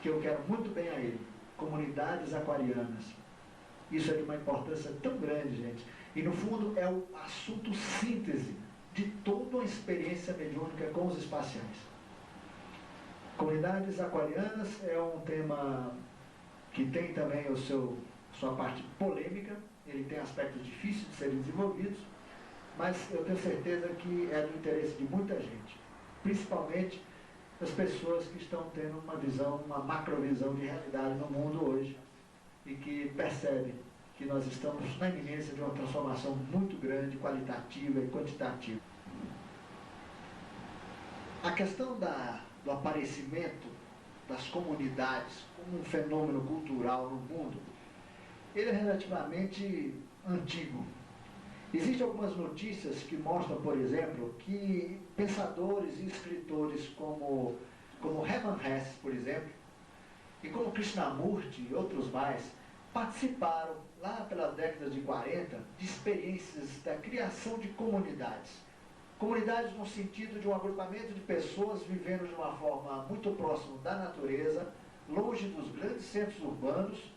Que eu quero muito bem a ele, comunidades aquarianas. Isso é de uma importância tão grande, gente. E no fundo é o assunto síntese de toda uma experiência mediúnica com os espaciais. Comunidades aquarianas é um tema que tem também sua parte polêmica, ele tem aspectos difíceis de serem desenvolvidos, mas eu tenho certeza que é do interesse de muita gente, principalmente as pessoas que estão tendo uma macrovisão de realidade no mundo hoje e que percebem que nós estamos na iminência de uma transformação muito grande, qualitativa e quantitativa. A questão do aparecimento das comunidades como um fenômeno cultural no mundo, ele é relativamente antigo. Existem algumas notícias que mostram, por exemplo, que pensadores e escritores como Hermann Hesse, por exemplo, e como Krishnamurti e outros mais, participaram, lá pelas décadas de 40, de experiências da criação de comunidades. Comunidades no sentido de um agrupamento de pessoas vivendo de uma forma muito próxima da natureza, longe dos grandes centros urbanos,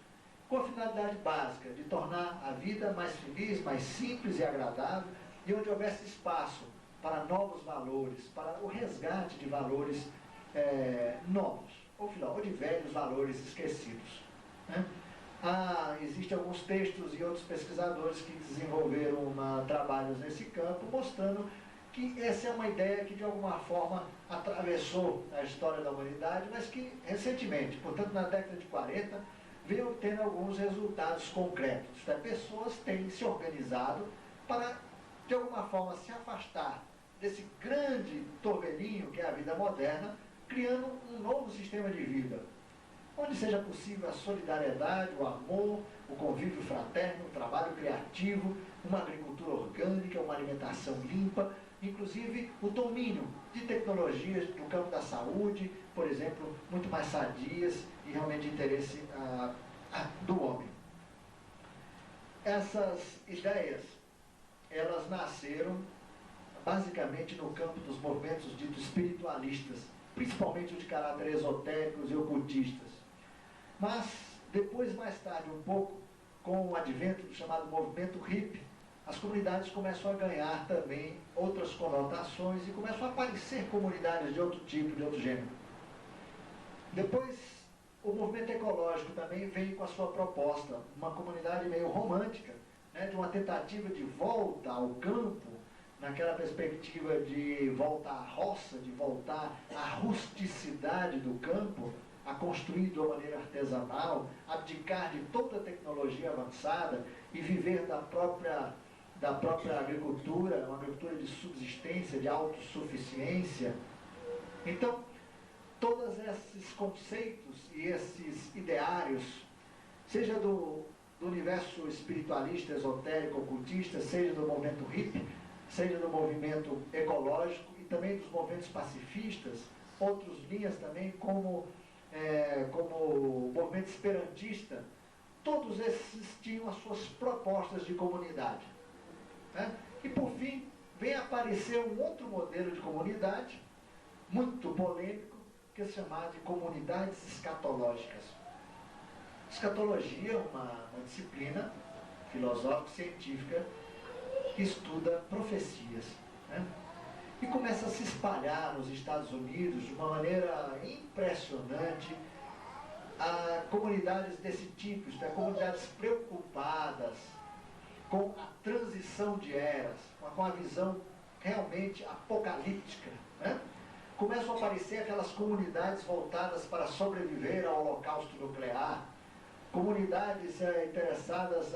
com a finalidade básica de tornar a vida mais feliz, mais simples e agradável, e onde houvesse espaço para novos valores, para o resgate de valores novos, ou de velhos valores esquecidos. Né? Existem alguns textos e outros pesquisadores que desenvolveram trabalhos nesse campo, mostrando que essa é uma ideia que de alguma forma atravessou a história da humanidade, mas que recentemente, portanto na década de 40, veio tendo alguns resultados concretos. Pessoas têm se organizado para, de alguma forma, se afastar desse grande torvelinho que é a vida moderna, criando um novo sistema de vida, onde seja possível a solidariedade, o amor, o convívio fraterno, o trabalho criativo, uma agricultura orgânica, uma alimentação limpa, inclusive o domínio de tecnologias no campo da saúde, por exemplo, muito mais sadias e realmente de interesse do homem. Essas ideias, elas nasceram basicamente no campo dos movimentos ditos espiritualistas, principalmente os de caráter esotéricos e ocultistas. Mas, depois, mais tarde, um pouco, com o advento do chamado movimento hippie, as comunidades começam a ganhar também outras conotações e começam a aparecer comunidades de outro tipo, de outro gênero. Depois, o movimento ecológico também veio com a sua proposta, uma comunidade meio romântica, né, de uma tentativa de volta ao campo, naquela perspectiva de volta à roça, de voltar à rusticidade do campo, a construir de uma maneira artesanal, abdicar de toda a tecnologia avançada e viver da própria agricultura, uma agricultura de subsistência, de autossuficiência. Então, todos esses conceitos e esses ideários, seja do universo espiritualista, esotérico, ocultista, seja do movimento hippie, seja do movimento ecológico e também dos movimentos pacifistas, outras linhas também como o movimento esperantista, todos esses tinham as suas propostas de comunidade. Né? E por fim, vem aparecer um outro modelo de comunidade, muito polêmico, que é chamado de comunidades escatológicas. Escatologia é uma disciplina filosófica, científica, que estuda profecias. Né? começa a se espalhar nos Estados Unidos de uma maneira impressionante, a comunidades desse tipo, isto é, comunidades preocupadas com a transição de eras, com a visão realmente apocalíptica, né? Começam a aparecer aquelas comunidades voltadas para sobreviver ao holocausto nuclear, comunidades interessadas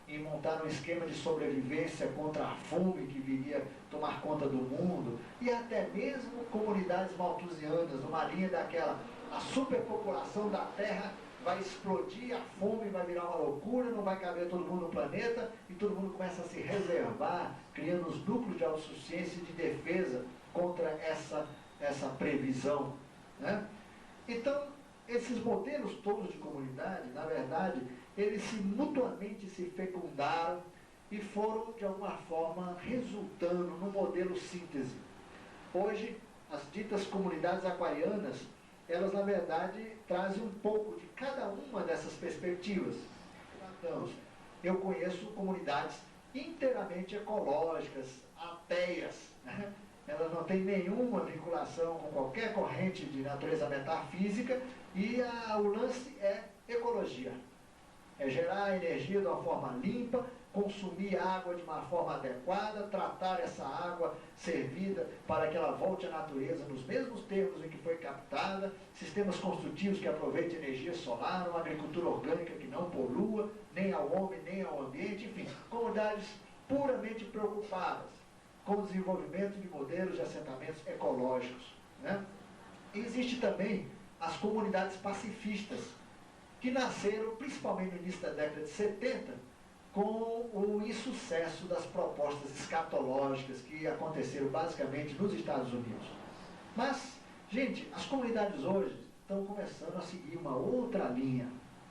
em montar um esquema de sobrevivência contra a fome que viria tomar conta do mundo, e até mesmo comunidades malthusianas, numa linha daquela, a superpopulação da Terra vai explodir, a fome vai virar uma loucura, não vai caber todo mundo no planeta, e todo mundo começa a se reservar, criando os núcleos de autossuficiência e de defesa contra essa previsão, né? Então, esses modelos todos de comunidade, na verdade, eles mutuamente se fecundaram e foram, de alguma forma, resultando num modelo síntese. Hoje, as ditas comunidades aquarianas, elas, na verdade, trazem um pouco de cada uma dessas perspectivas. Eu conheço comunidades inteiramente ecológicas, ateias, né? Elas não têm nenhuma vinculação com qualquer corrente de natureza metafísica, e o lance é ecologia. É gerar energia de uma forma limpa, consumir água de uma forma adequada, tratar essa água servida para que ela volte à natureza nos mesmos termos em que foi captada, sistemas construtivos que aproveitem energia solar, uma agricultura orgânica que não polua, nem ao homem, nem ao ambiente, enfim, comunidades puramente preocupadas com o desenvolvimento de modelos de assentamentos ecológicos, né? E existe também as comunidades pacifistas, que nasceram principalmente no início da década de 70, com o insucesso das propostas escatológicas que aconteceram basicamente nos Estados Unidos. Mas, gente, as comunidades hoje estão começando a seguir uma outra linha.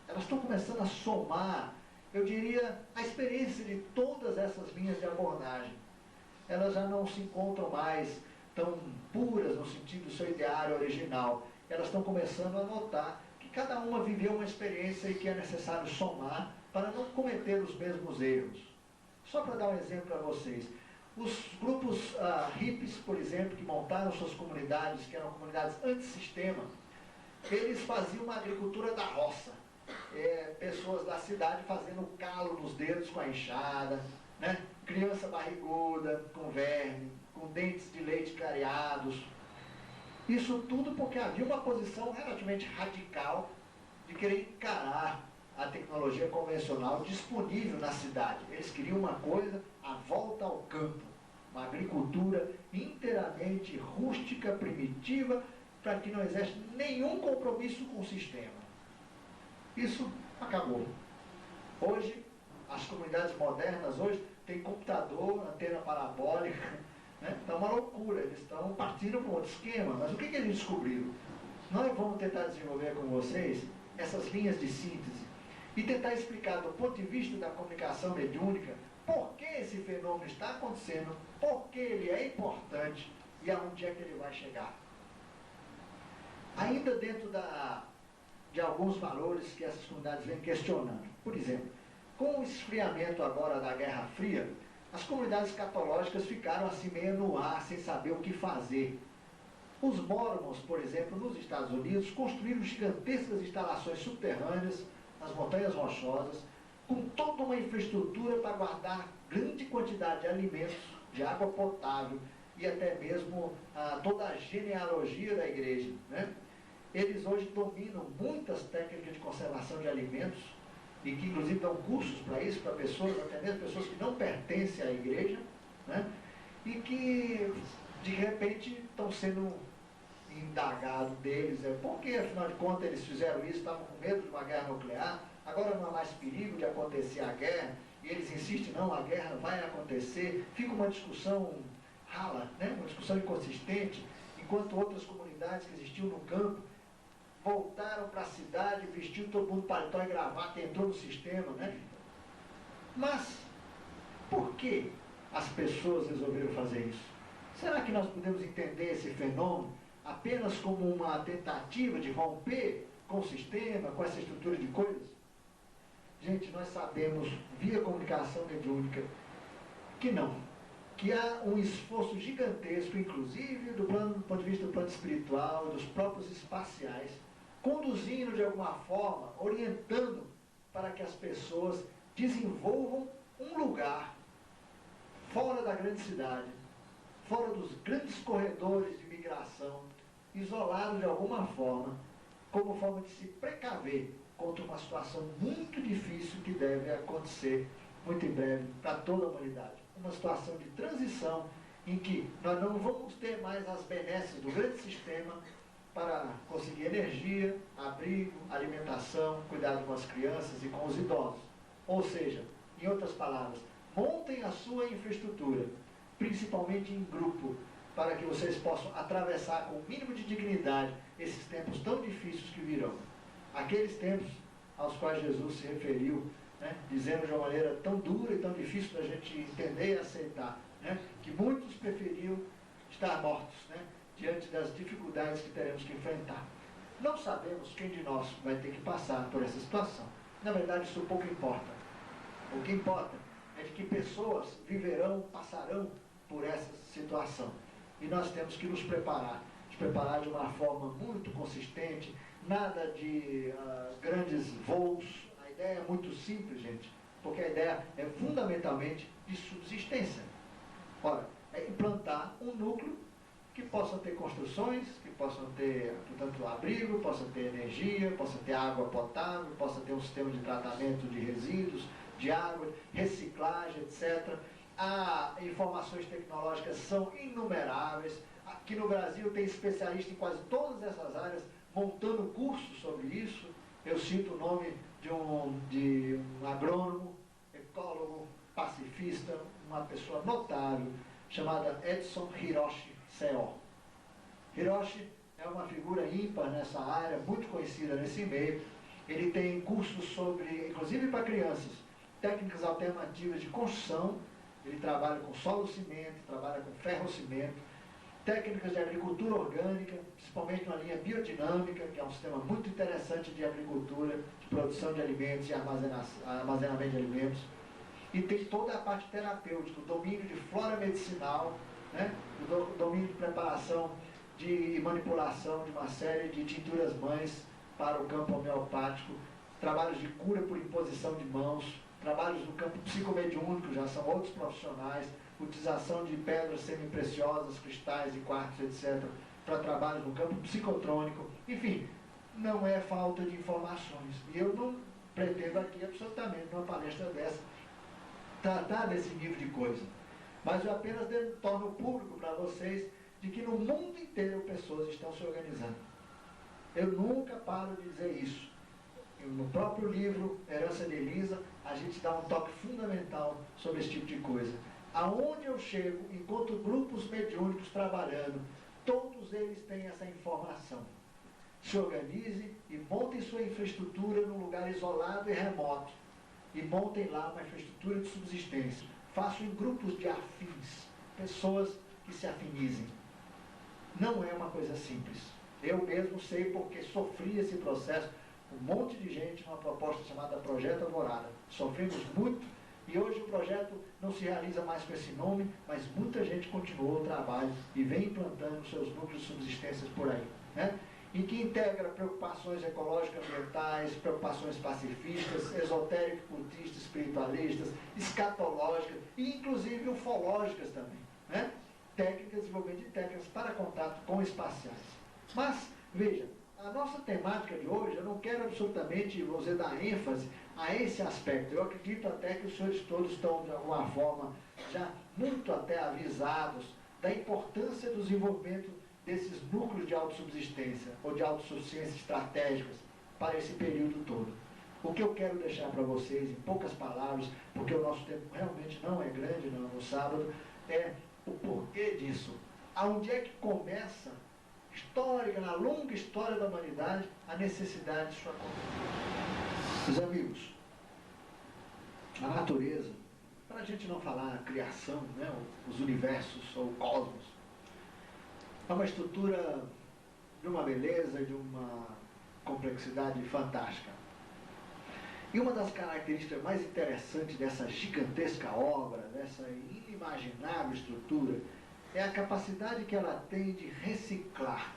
Elas estão começando a somar, eu diria, a experiência de todas essas linhas de abordagem. Elas já não se encontram mais tão puras no sentido do seu ideário original. Elas estão começando a notar que cada uma viveu uma experiência e que é necessário somar para não cometer os mesmos erros. Só para dar um exemplo para vocês, os grupos hippies, por exemplo, que montaram suas comunidades, que eram comunidades antissistema, eles faziam uma agricultura da roça. Pessoas da cidade fazendo calo nos dedos com a enxada, né? Criança barriguda, com verme, com dentes de leite careados. Isso tudo porque havia uma posição relativamente radical de querer encarar a tecnologia convencional disponível na cidade. Eles queriam uma coisa, a volta ao campo, uma agricultura inteiramente rústica, primitiva, para que não existe nenhum compromisso com o sistema. Isso acabou. Hoje, as comunidades modernas hoje têm computador, antena parabólica, né? Então é uma loucura, eles estão partindo para um outro esquema. Mas o que eles descobriram? Nós vamos tentar desenvolver com vocês essas linhas de síntese e tentar explicar do ponto de vista da comunicação mediúnica por que esse fenômeno está acontecendo, por que ele é importante e aonde é que ele vai chegar. Ainda dentro de alguns valores que essas comunidades vêm questionando. Por exemplo, com o esfriamento agora da Guerra Fria, as comunidades escatológicas ficaram assim meio no ar, sem saber o que fazer. Os Mormons, por exemplo, nos Estados Unidos, construíram gigantescas instalações subterrâneas nas Montanhas Rochosas, com toda uma infraestrutura para guardar grande quantidade de alimentos, de água potável e até mesmo toda a genealogia da igreja, né? Eles hoje dominam muitas técnicas de conservação de alimentos e que inclusive dão cursos para isso, para pessoas, até mesmo pessoas que não pertencem à igreja, né? E que de repente estão sendo indagados deles, porque afinal de contas eles fizeram isso, estavam com medo de uma guerra nuclear, agora não há mais perigo de acontecer a guerra, e eles insistem, não, a guerra vai acontecer, fica uma discussão rala, né? Uma discussão inconsistente, enquanto outras comunidades que existiam no campo voltaram para a cidade, vestiu todo mundo paletó e gravata, entrou no sistema, né? Mas, por que as pessoas resolveram fazer isso? Será que nós podemos entender esse fenômeno apenas como uma tentativa de romper com o sistema, com essa estrutura de coisas? Gente, nós sabemos, via comunicação mediúnica, que não. que há um esforço gigantesco, inclusive do ponto de vista do plano espiritual, dos próprios espaciais, conduzindo de alguma forma, orientando para que as pessoas desenvolvam um lugar fora da grande cidade, fora dos grandes corredores de migração, isolado de alguma forma, como forma de se precaver contra uma situação muito difícil que deve acontecer muito em breve para toda a humanidade. Uma situação de transição em que nós não vamos ter mais as benesses do grande sistema para conseguir energia, abrigo, alimentação, cuidado com as crianças e com os idosos. Ou seja, em outras palavras, montem a sua infraestrutura, principalmente em grupo, para que vocês possam atravessar com o mínimo de dignidade esses tempos tão difíceis que virão. Aqueles tempos aos quais Jesus se referiu, né, dizendo de uma maneira tão dura e tão difícil da gente entender e aceitar, né, que muitos preferiam estar mortos, né, diante das dificuldades que teremos que enfrentar. Não sabemos quem de nós vai ter que passar por essa situação. Na verdade, isso pouco importa. O que importa é de que pessoas viverão, passarão por essa situação. E nós temos que nos preparar de uma forma muito consistente, nada de grandes voos. A ideia é muito simples, gente, porque a ideia é fundamentalmente de subsistência. Ora, é implantar um núcleo que possa ter construções, que possam ter, portanto, abrigo, possa ter energia, possa ter água potável, possa ter um sistema de tratamento de resíduos, de água, reciclagem, etc. Informações tecnológicas são inumeráveis. Aqui no Brasil tem especialista em quase todas essas áreas, montando cursos sobre isso. Eu cito o nome de um agrônomo, ecólogo, pacifista, uma pessoa notável, chamada Edson Hiroshi Seo. Hiroshi é uma figura ímpar nessa área, muito conhecida nesse meio. Ele tem cursos sobre, inclusive para crianças, técnicas alternativas de construção. Ele trabalha com solo-cimento, trabalha com ferro-cimento, técnicas de agricultura orgânica, principalmente uma linha biodinâmica, que é um sistema muito interessante de agricultura, de produção de alimentos e armazenamento de alimentos. E tem toda a parte terapêutica, o domínio de flora medicinal, né? O domínio de preparação e manipulação de uma série de tinturas mães para o campo homeopático, trabalhos de cura por imposição de mãos, trabalhos no campo psicomediúnico, já são outros profissionais, utilização de pedras semi-preciosas, cristais e quartos, etc., para trabalhos no campo psicotrônico. Enfim, não é falta de informações. E eu não pretendo aqui, absolutamente, numa palestra dessa, tratar desse nível de coisa. Mas eu apenas torno público para vocês de que no mundo inteiro pessoas estão se organizando. Eu nunca paro de dizer isso. No próprio livro Herança de Elisa, a gente dá um toque fundamental sobre esse tipo de coisa. Aonde eu chego, encontro grupos mediúnicos trabalhando, todos eles têm essa informação. Se organizem e montem sua infraestrutura num lugar isolado e remoto. E montem lá uma infraestrutura de subsistência. Façam em grupos de afins, pessoas que se afinizem. Não é uma coisa simples. Eu mesmo sei porque sofri esse processo. Um monte de gente numa proposta chamada Projeto Alvorada. Sofremos muito e hoje o projeto não se realiza mais com esse nome, mas muita gente continuou o trabalho e vem implantando seus núcleos de subsistências por aí, né? E que integra preocupações ecológicas ambientais, preocupações pacifistas, esotérico-cultistas, espiritualistas, escatológicas e inclusive ufológicas também, né? Desenvolvimento de técnicas para contato com espaciais. Mas, veja, a nossa temática de hoje, eu não quero absolutamente, você dar ênfase a esse aspecto. Eu acredito até que os senhores todos estão, de alguma forma, já muito até avisados da importância do desenvolvimento desses núcleos de autossubsistência ou de autossuficiência estratégicas para esse período todo. O que eu quero deixar para vocês, em poucas palavras, porque o nosso tempo realmente não é grande no sábado, é o porquê disso. Aonde é que começa histórica, na longa história da humanidade, a necessidade de sua contribuição. Meus amigos, a natureza, para a gente não falar a criação, né, os universos ou o cosmos, é uma estrutura de uma beleza, de uma complexidade fantástica. E uma das características mais interessantes dessa gigantesca obra, dessa inimaginável estrutura, é a capacidade que ela tem de reciclar,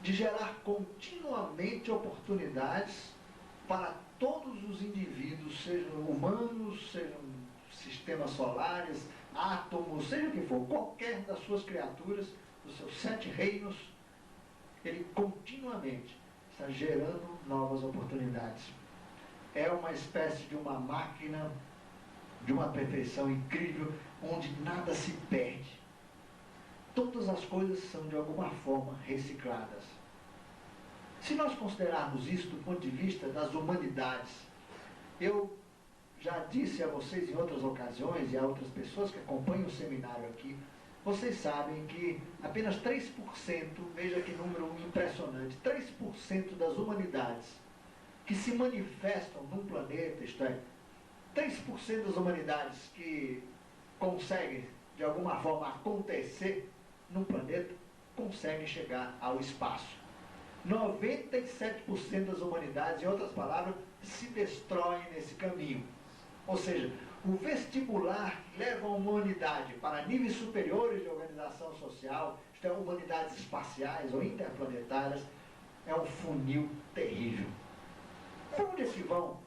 de gerar continuamente oportunidades para todos os indivíduos, sejam humanos, sejam sistemas solares, átomos, seja o que for, qualquer das suas criaturas, dos seus 7 reinos, ele continuamente está gerando novas oportunidades. É uma espécie de uma máquina de uma perfeição incrível, onde nada se perde. Todas as coisas são de alguma forma recicladas. Se nós considerarmos isso do ponto de vista das humanidades, eu já disse a vocês em outras ocasiões e a outras pessoas que acompanham o seminário aqui, vocês sabem que apenas 3%, veja que número impressionante, 3% das humanidades que se manifestam num planeta, isto é, 3% das humanidades que conseguem, de alguma forma, acontecer num planeta, conseguem chegar ao espaço. 97% das humanidades, em outras palavras, se destroem nesse caminho. Ou seja, o vestibular que leva a humanidade para níveis superiores de organização social, isto é, humanidades espaciais ou interplanetárias, é um funil terrível. Para onde é que vão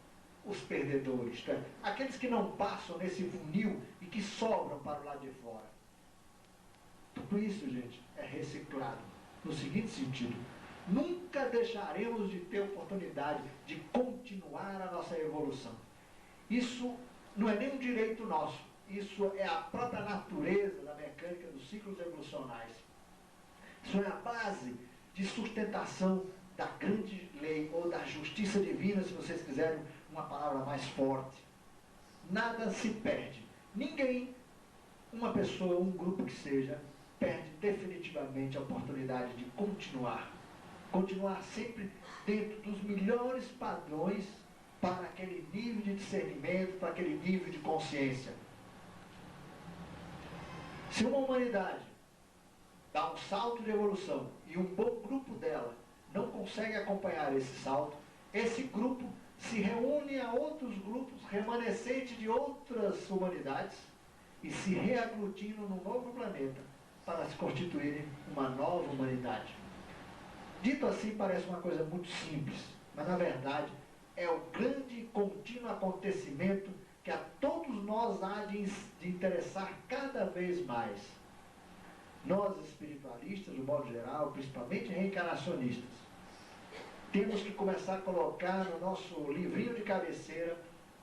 os perdedores? Isto é, aqueles que não passam nesse funil e que sobram para o lado de fora. Tudo isso, gente, é reciclado. No seguinte sentido, nunca deixaremos de ter oportunidade de continuar a nossa evolução. Isso não é nem um direito nosso, isso é a própria natureza da mecânica dos ciclos evolucionais. Isso é a base de sustentação da grande lei, ou da justiça divina, se vocês quiserem uma palavra mais forte. Nada se perde. Ninguém, uma pessoa, um grupo que seja, perde definitivamente a oportunidade de continuar. Continuar sempre dentro dos melhores padrões para aquele nível de discernimento, para aquele nível de consciência. Se uma humanidade dá um salto de evolução e um bom grupo dela não consegue acompanhar esse salto, esse grupo se reúne a outros grupos remanescentes de outras humanidades e se reaglutinam num novo planeta para se constituírem uma nova humanidade. Dito assim, parece uma coisa muito simples, mas na verdade é o grande e contínuo acontecimento que a todos nós há de interessar cada vez mais. Nós, espiritualistas, de modo geral, principalmente reencarnacionistas, temos que começar a colocar no nosso livrinho de cabeceira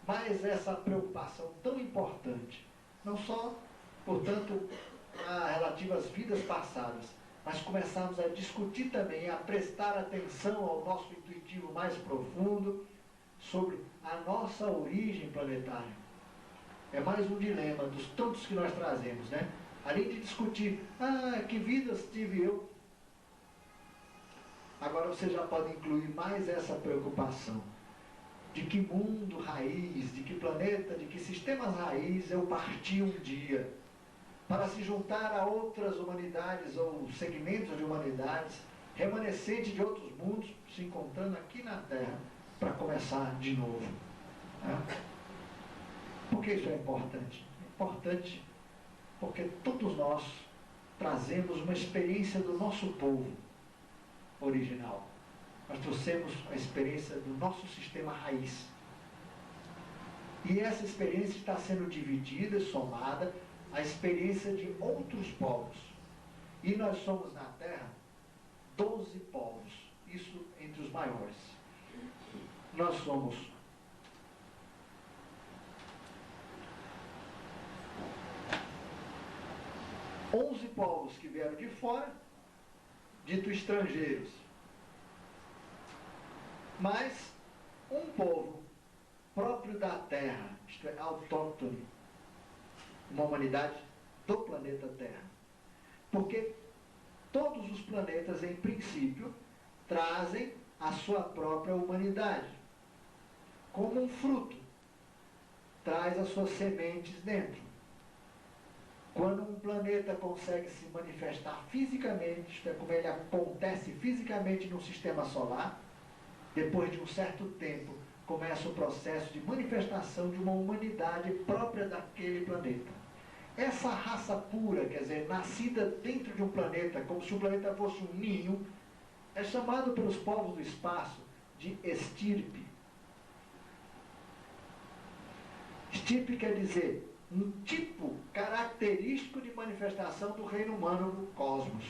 mais essa preocupação tão importante. Não só, portanto, relativa às vidas passadas, mas começarmos a discutir também, a prestar atenção ao nosso intuitivo mais profundo sobre a nossa origem planetária. É mais um dilema dos tantos que nós trazemos, né? Além de discutir, que vidas tive eu? Agora você já pode incluir mais essa preocupação. De que mundo raiz, de que planeta, de que sistemas raiz eu parti um dia para se juntar a outras humanidades ou segmentos de humanidades, remanescentes de outros mundos, se encontrando aqui na Terra para começar de novo. Por que isso é importante? É importante porque todos nós trazemos uma experiência do nosso povo original. Nós trouxemos a experiência do nosso sistema raiz. E essa experiência está sendo dividida e somada à experiência de outros povos. E nós somos na Terra 12 povos, isso entre os maiores. Nós somos 11 povos que vieram de fora, dito estrangeiros, mas um povo próprio da Terra, isto é, autóctone, uma humanidade do planeta Terra. Porque todos os planetas, em princípio, trazem a sua própria humanidade. Como um fruto, traz as suas sementes dentro. Quando um planeta consegue se manifestar fisicamente, isto é, como ele acontece fisicamente no sistema solar, depois de um certo tempo, começa o processo de manifestação de uma humanidade própria daquele planeta. Essa raça pura, quer dizer, nascida dentro de um planeta, como se o planeta fosse um ninho, é chamado pelos povos do espaço de estirpe. Estirpe quer dizer um tipo característico de manifestação do reino humano no cosmos.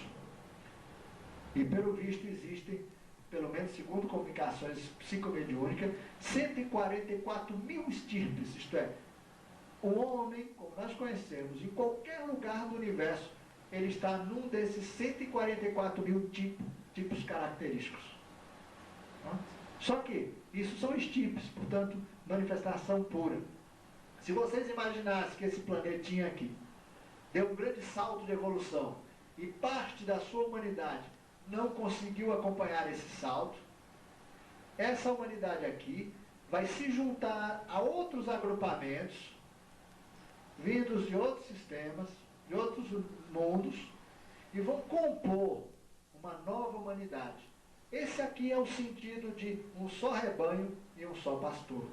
E pelo visto existem, pelo menos segundo comunicações psicomediúnicas, 144 mil estirpes, isto é, o homem, como nós conhecemos, em qualquer lugar do universo, ele está num desses 144 mil tipos característicos. Só que isso são estirpes, portanto, manifestação pura. Se vocês imaginassem que esse planetinha aqui deu um grande salto de evolução e parte da sua humanidade não conseguiu acompanhar esse salto, essa humanidade aqui vai se juntar a outros agrupamentos vindos de outros sistemas, de outros mundos, e vão compor uma nova humanidade. Esse aqui é o sentido de um só rebanho e um só pastor.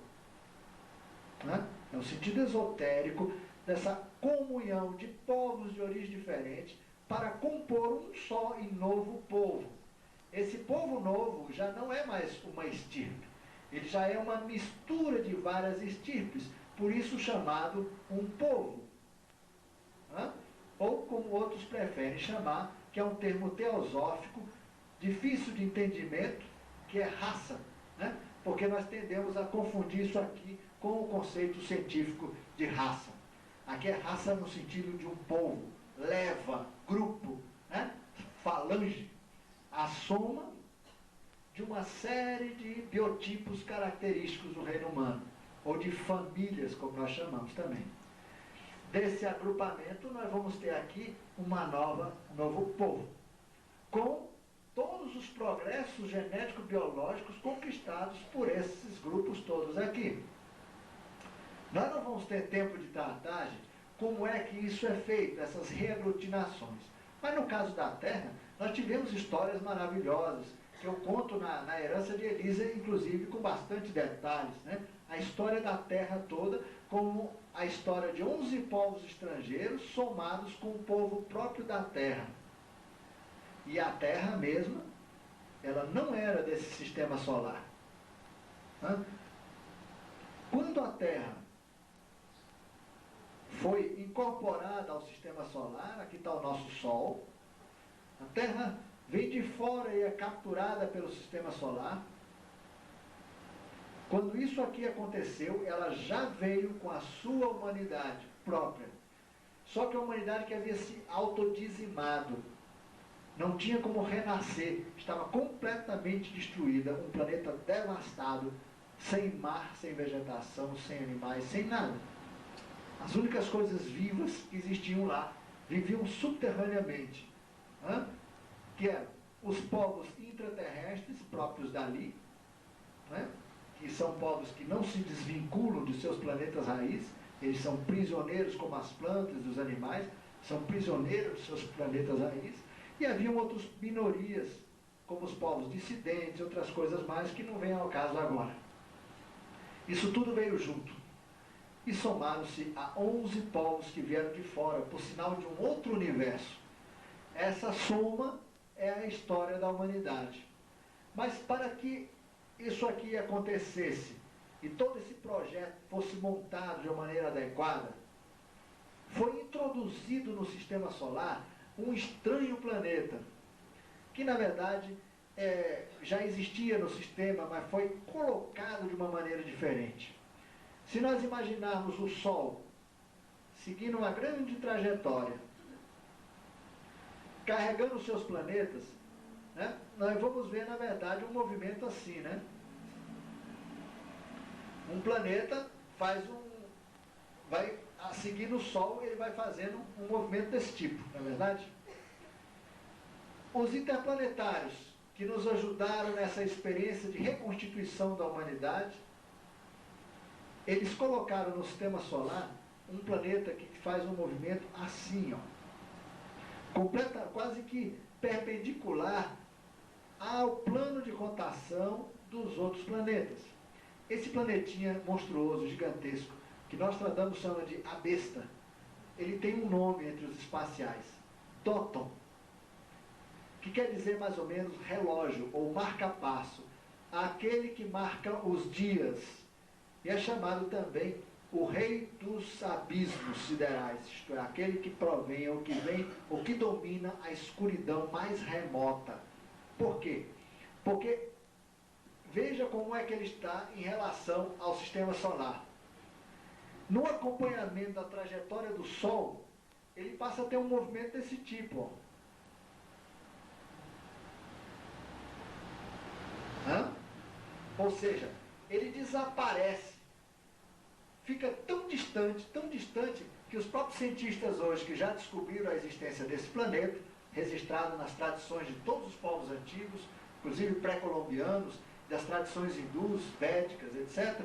Né? É o sentido esotérico dessa comunhão de povos de origem diferente para compor um só e novo povo. Esse povo novo já não é mais uma estirpe, ele já é uma mistura de várias estirpes, por isso chamado um povo. Né? Ou como outros preferem chamar, que é um termo teosófico, difícil de entendimento, que é raça. Né? Porque nós tendemos a confundir isso aqui com o conceito científico de raça. Aqui é raça no sentido de um povo, leva, grupo, né? Falange, a soma de uma série de biotipos característicos do reino humano, ou de famílias, como nós chamamos também. Desse agrupamento, nós vamos ter aqui um novo povo, com todos os progressos genético-biológicos conquistados por esses grupos todos aqui. Nós não vamos ter tempo de tratar, gente, como é que isso é feito, essas reaglutinações. Mas no caso da Terra, nós tivemos histórias maravilhosas, que eu conto na herança de Elisa, inclusive com bastante detalhes, né? A história da Terra toda, como a história de 11 povos estrangeiros somados com o povo próprio da Terra. E a Terra mesma, ela não era desse sistema solar. Né? Quando a Terra foi incorporada ao sistema solar, aqui está o nosso Sol, a Terra vem de fora e é capturada pelo sistema solar. Quando isso aqui aconteceu, ela já veio com a sua humanidade própria. Só que a humanidade que havia se autodizimado, não tinha como renascer, estava completamente destruída, um planeta devastado, sem mar, sem vegetação, sem animais, sem nada. As únicas coisas vivas que existiam lá viviam subterraneamente, que eram os povos intraterrestres próprios dali, que são povos que não se desvinculam de seus planetas raiz, eles são prisioneiros como as plantas e os animais, são prisioneiros de seus planetas raiz, e haviam outras minorias, como os povos dissidentes e outras coisas mais que não vêm ao caso agora. Isso tudo veio junto. E somaram-se a 11 povos que vieram de fora, por sinal de um outro universo. Essa soma é a história da humanidade. Mas para que isso aqui acontecesse e todo esse projeto fosse montado de uma maneira adequada, foi introduzido no sistema solar um estranho planeta, que na verdade já existia no sistema, mas foi colocado de uma maneira diferente. Se nós imaginarmos o Sol seguindo uma grande trajetória, carregando os seus planetas, né, nós vamos ver, na verdade, um movimento assim, né? Um planeta vai seguindo o Sol, ele vai fazendo um movimento desse tipo, não é verdade? Os interplanetários que nos ajudaram nessa experiência de reconstituição da humanidade, eles colocaram no sistema solar um planeta que faz um movimento assim, quase que perpendicular ao plano de rotação dos outros planetas. Esse planetinha monstruoso, gigantesco, que Nostradamus chama de a besta, ele tem um nome entre os espaciais, Doton, que quer dizer mais ou menos relógio ou marca-passo, aquele que marca os dias, e é chamado também o rei dos abismos siderais, isto é, aquele que provém ou que vem ou que domina a escuridão mais remota. Por quê? Porque veja como é que ele está em relação ao sistema solar. No acompanhamento da trajetória do Sol, ele passa a ter um movimento desse tipo. Ou seja, ele desaparece. Fica tão distante, que os próprios cientistas hoje, que já descobriram a existência desse planeta, registrado nas tradições de todos os povos antigos, inclusive pré-colombianos, das tradições hindus, védicas, etc.,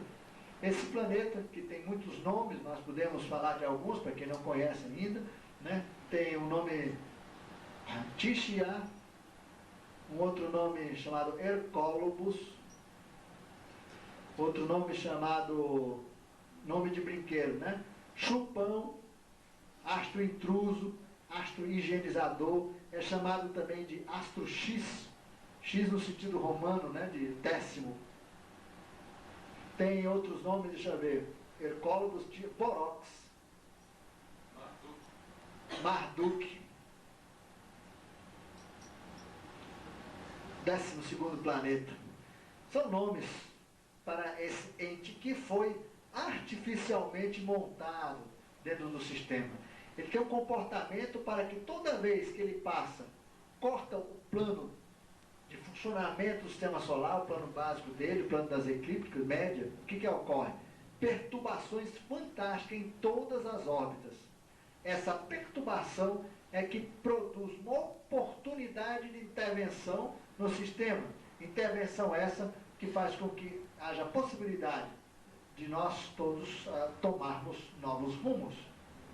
esse planeta, que tem muitos nomes, nós podemos falar de alguns, para quem não conhece ainda, né? Tem o nome Tishia, um outro nome chamado Hercólobus, outro nome chamado, nome de brinquedo, né? Chupão, astro intruso, astro higienizador, é chamado também de astro X, X no sentido romano, né? De décimo. Tem outros nomes, deixa eu ver, Hercólogos, Borox, Marduk, 12º planeta. São nomes para esse ente que foi artificialmente montado dentro do sistema. Ele tem um comportamento para que toda vez que ele passa, corta o plano de funcionamento do sistema solar, o plano básico dele, o plano das eclípticas, média, o que ocorre? Perturbações fantásticas em todas as órbitas. Essa perturbação é que produz uma oportunidade de intervenção no sistema. Intervenção essa que faz com que haja possibilidade de nós todos tomarmos novos rumos.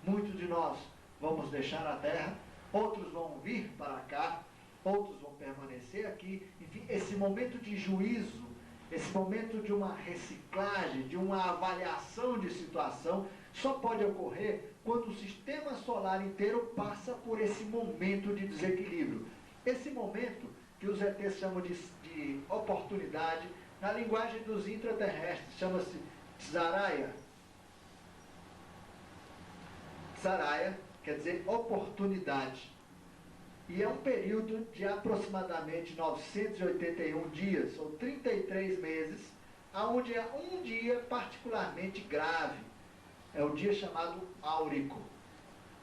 Muitos de nós vamos deixar a Terra, outros vão vir para cá, outros vão permanecer aqui. Enfim, esse momento de juízo, esse momento de uma reciclagem, de uma avaliação de situação, só pode ocorrer quando o sistema solar inteiro passa por esse momento de desequilíbrio. Esse momento que os ETs chamam de oportunidade, na linguagem dos intraterrestres, chama-se Tzaraya. Tzaraya quer dizer oportunidade. E é um período de aproximadamente 981 dias, ou 33 meses, onde é um dia particularmente grave. É o dia chamado áurico.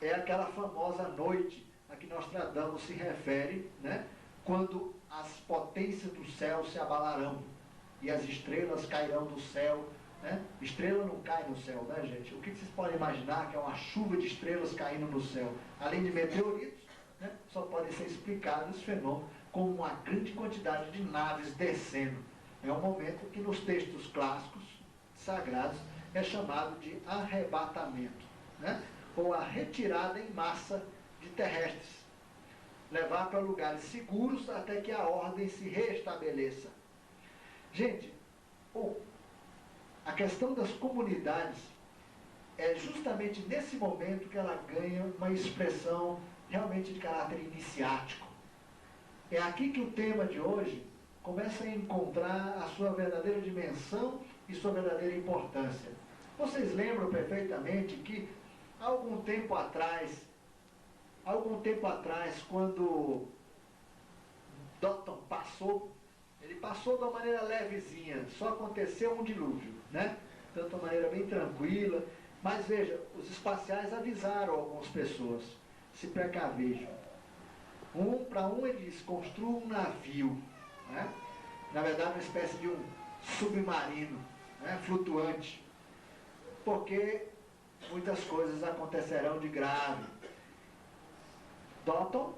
É aquela famosa noite a que Nostradamus se refere, né? Quando as potências do céu se abalarão e as estrelas cairão do céu. Né? Estrela não cai no céu, né, gente? O que vocês podem imaginar que é uma chuva de estrelas caindo no céu? Além de meteoritos, né, só podem ser explicados esse fenômeno com uma grande quantidade de naves descendo. É um momento que nos textos clássicos, sagrados, é chamado de arrebatamento, né? Ou a retirada em massa de terrestres. Levar para lugares seguros até que a ordem se restabeleça. Gente, a questão das comunidades é justamente nesse momento que ela ganha uma expressão realmente de caráter iniciático. É aqui que o tema de hoje começa a encontrar a sua verdadeira dimensão e sua verdadeira importância. Vocês lembram perfeitamente que algum tempo atrás, quando Doton passou, ele passou de uma maneira levezinha, só aconteceu um dilúvio, né? Então, de uma maneira bem tranquila. Mas veja, os espaciais avisaram algumas pessoas, se precavejam. Para um eles construam um navio, né? Na verdade uma espécie de um submarino, né? Flutuante, porque muitas coisas acontecerão de grave. Doton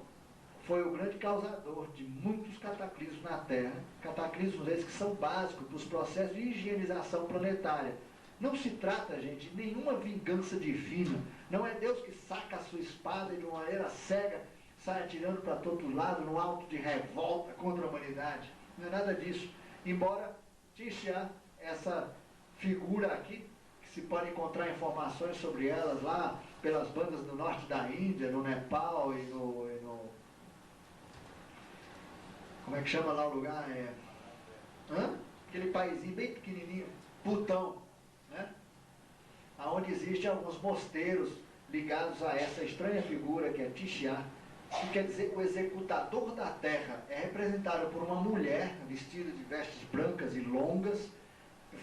foi o grande causador de muitos cataclismos na Terra, cataclismos esses que são básicos para os processos de higienização planetária. Não se trata, gente, de nenhuma vingança divina. Não é Deus que saca a sua espada e de uma maneira cega sai atirando para todo lado num alto de revolta contra a humanidade. Não é nada disso. Embora Tishia, essa figura aqui, que se pode encontrar informações sobre elas lá pelas bandas do norte da Índia, no Nepal e no como é que chama lá o lugar? Aquele paísinho bem pequenininho, Butão, né? Onde existem alguns mosteiros ligados a essa estranha figura que é Tixia, que quer dizer o executador da terra. É representado por uma mulher vestida de vestes brancas e longas,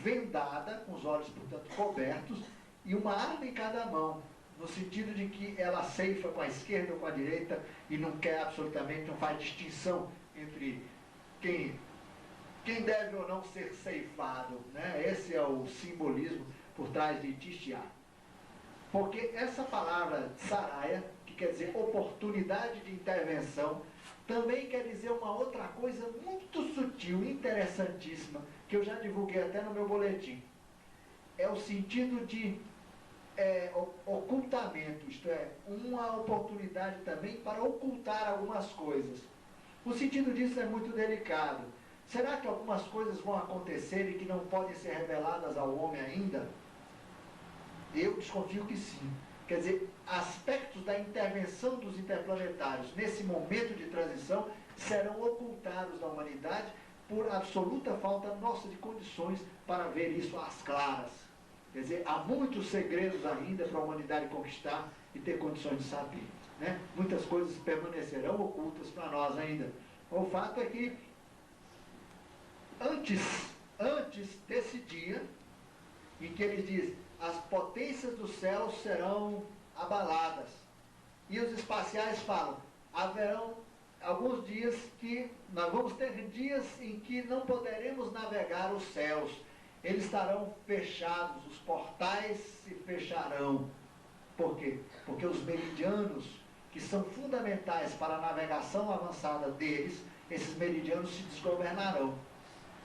vendada, com os olhos, portanto, cobertos, e uma arma em cada mão, no sentido de que ela ceifa com a esquerda ou com a direita e não quer absolutamente, não faz distinção entre quem deve ou não ser ceifado, né? Esse é o simbolismo por trás de Tixia. Porque essa palavra saraya, que quer dizer oportunidade de intervenção, também quer dizer uma outra coisa muito sutil, interessantíssima, que eu já divulguei até no meu boletim. É o sentido de ocultamento, isto é, uma oportunidade também para ocultar algumas coisas. O sentido disso é muito delicado. Será que algumas coisas vão acontecer e que não podem ser reveladas ao homem ainda? Eu desconfio que sim. Quer dizer, aspectos da intervenção dos interplanetários nesse momento de transição serão ocultados da humanidade por absoluta falta nossa de condições para ver isso às claras. Quer dizer, há muitos segredos ainda para a humanidade conquistar e ter condições de saber, né? Muitas coisas permanecerão ocultas para nós ainda. O fato é que antes desse dia em que eles dizem as potências do céu serão abaladas, e os espaciais falam, haverão alguns dias que nós vamos ter dias em que não poderemos navegar os céus, eles estarão fechados, os portais se fecharão. Por quê? Porque os meridianos, que são fundamentais para a navegação avançada deles, esses meridianos se desgovernarão.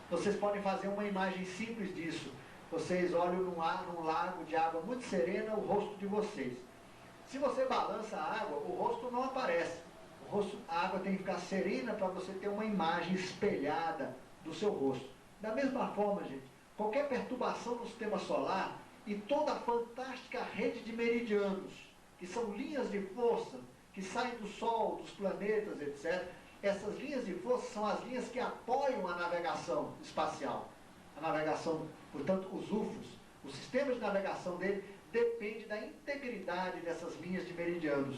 Vocês podem fazer uma imagem simples disso. Vocês olham num lago de água muito serena o rosto de vocês. Se você balança a água, o rosto não aparece. A água tem que ficar serena para você ter uma imagem espelhada do seu rosto. Da mesma forma, gente, qualquer perturbação no sistema solar e toda a fantástica rede de meridianos, que são linhas de força que saem do Sol, dos planetas, etc., essas linhas de força são as linhas que apoiam a navegação espacial. A navegação, portanto, os UFOs, o sistema de navegação dele depende da integridade dessas linhas de meridianos.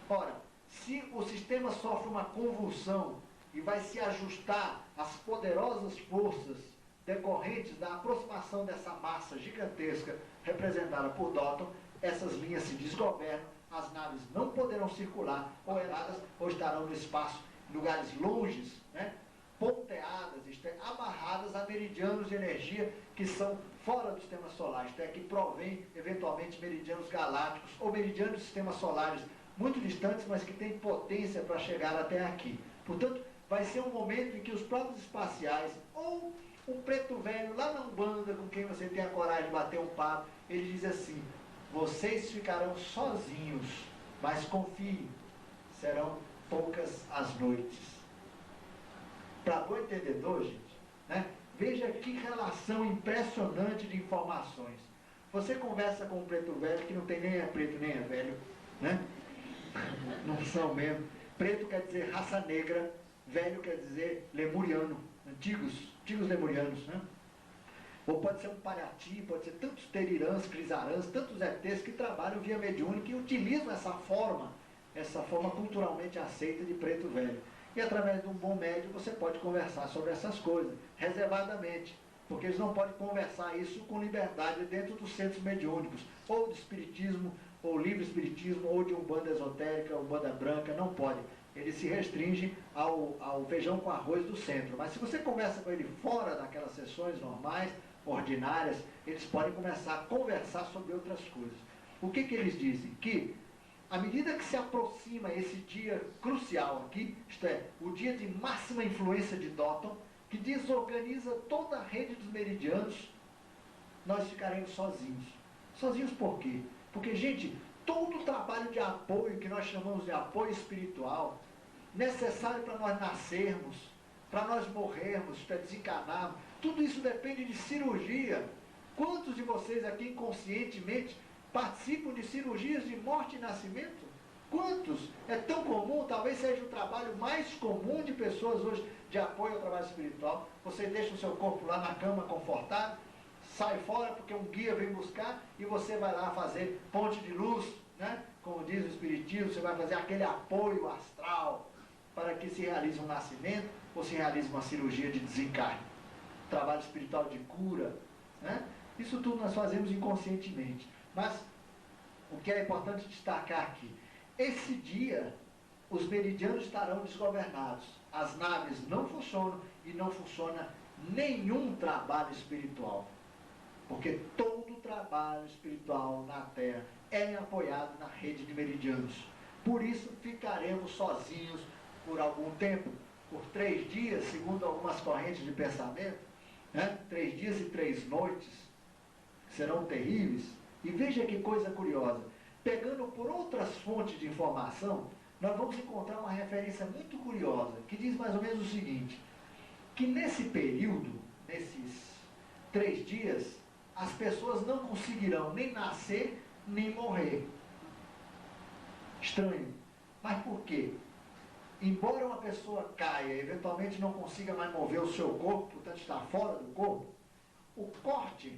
Ora, se o sistema sofre uma convulsão e vai se ajustar às poderosas forças decorrentes da aproximação dessa massa gigantesca representada por Dotton, essas linhas se desgovernam, as naves não poderão circular ou erradas, ou estarão no espaço, em lugares longes, né? Ponteadas, isto é, amarradas a meridianos de energia que são fora do sistema solar, isto é, que provém eventualmente meridianos galácticos ou meridianos de sistemas solares muito distantes, mas que têm potência para chegar até aqui. Portanto, vai ser um momento em que os próprios espaciais, ou um preto velho lá na Umbanda, com quem você tem a coragem de bater um papo, ele diz assim, vocês ficarão sozinhos, mas confiem, serão poucas as noites. Para bom entendedor, gente, né? Veja que relação impressionante de informações. Você conversa com um preto velho, que não tem nem é preto nem é velho, né? Não são mesmo. Preto quer dizer raça negra, velho quer dizer lemuriano, antigos lemurianos, né? Ou pode ser um Paraty, pode ser tantos terirãs, crisarãs, tantos ETs que trabalham via mediúnica e utilizam essa forma culturalmente aceita de preto velho. E através de um bom médium você pode conversar sobre essas coisas, reservadamente, porque eles não podem conversar isso com liberdade dentro dos centros mediúnicos, ou de espiritismo, ou livre espiritismo, ou de umbanda esotérica, umbanda branca, não podem. Eles se restringem ao feijão com arroz do centro. Mas se você conversa com ele fora daquelas sessões normais, ordinárias, eles podem começar a conversar sobre outras coisas. O que eles dizem? Que à medida que se aproxima esse dia crucial aqui, isto é, o dia de máxima influência de Dotton, que desorganiza toda a rede dos meridianos, nós ficaremos sozinhos. Sozinhos por quê? Porque, gente, todo o trabalho de apoio, que nós chamamos de apoio espiritual, necessário para nós nascermos, para nós morrermos, para desencarnarmos, tudo isso depende de cirurgia. Quantos de vocês aqui inconscientemente participam de cirurgias de morte e nascimento? Quantos? É tão comum, talvez seja o trabalho mais comum de pessoas hoje de apoio ao trabalho espiritual. Você deixa o seu corpo lá na cama confortável, sai fora porque um guia vem buscar e você vai lá fazer ponte de luz, né? Como diz o Espiritismo, você vai fazer aquele apoio astral para que se realize um nascimento ou se realize uma cirurgia de desencarne. Trabalho espiritual de cura, né? Isso tudo nós fazemos inconscientemente. Mas o que é importante destacar aqui, esse dia os meridianos estarão desgovernados, as naves não funcionam e não funciona nenhum trabalho espiritual, porque todo trabalho espiritual na Terra é apoiado na rede de meridianos. Por isso ficaremos sozinhos por algum tempo, por 3 dias, segundo algumas correntes de pensamento, né? 3 dias e 3 noites serão terríveis. E veja que coisa curiosa, pegando por outras fontes de informação, nós vamos encontrar uma referência muito curiosa, que diz mais ou menos o seguinte, que nesse período, nesses 3 dias, as pessoas não conseguirão nem nascer, nem morrer. Estranho. Mas por quê? Embora uma pessoa caia e eventualmente não consiga mais mover o seu corpo, portanto está fora do corpo, o corte